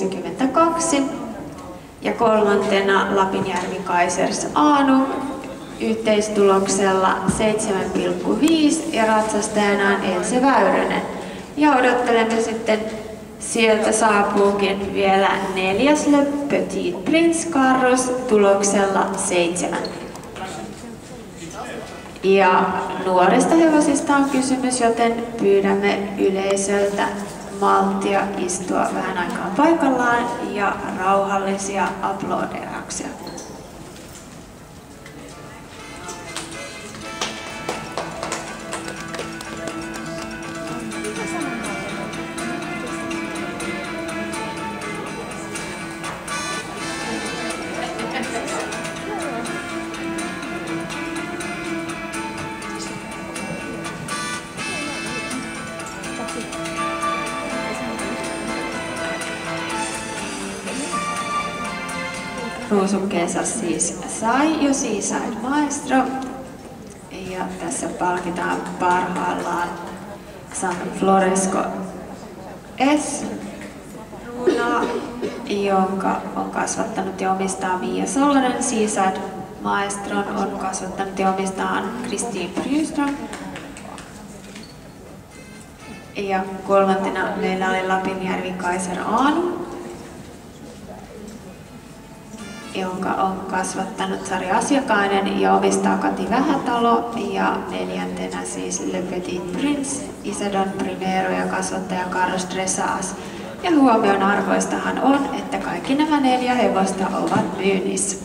62 ja kolmantena Lapinjärvi Kaisers Aanu yhteistuloksella 7,5 ja ratsastajana on Else Väyrynen. Ja odottelemme sitten, sieltä saapuukin vielä 4. Le Petit Prince Carros tuloksella 7. Ja nuorista hevosista on kysymys, joten pyydämme yleisöltä malttia istua vähän aikaa paikallaan ja rauhallisia aplodeerauksia. Ruusukkeensa siis sai jo Seaside Maestro ja tässä palkitaan parhaillaan San Floresco S. Ruunaa, jonka on kasvattanut ja omistaa Mia Solonen. Seaside Maestron on kasvattanut ja omistaa Christine Bryström. Ja kolmantena meillä oli Lapinjärvi Kaiser Aanu, jonka on kasvattanut Sari Asiakainen ja omistaa Kati Vähätalo. Ja neljäntenä siis Le Petit Prince, Isadon Primero ja kasvattaja Carlos Dressage. Ja huomion arvoistahan on, että kaikki nämä 4 hevosta ovat myynnissä.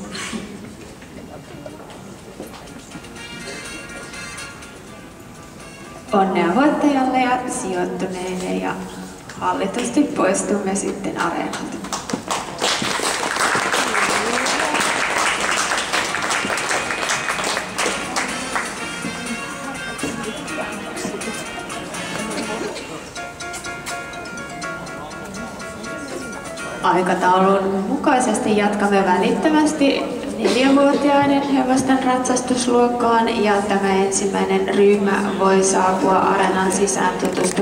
Onnea voittajalle ja sijoittuneille ja hallitusti poistumme sitten areenalta. Aikataulun mukaisesti jatkamme välittömästi 4-vuotiaiden hevosten ratsastusluokkaan ja tämä ensimmäinen ryhmä voi saapua areenan sisään tutustumaan.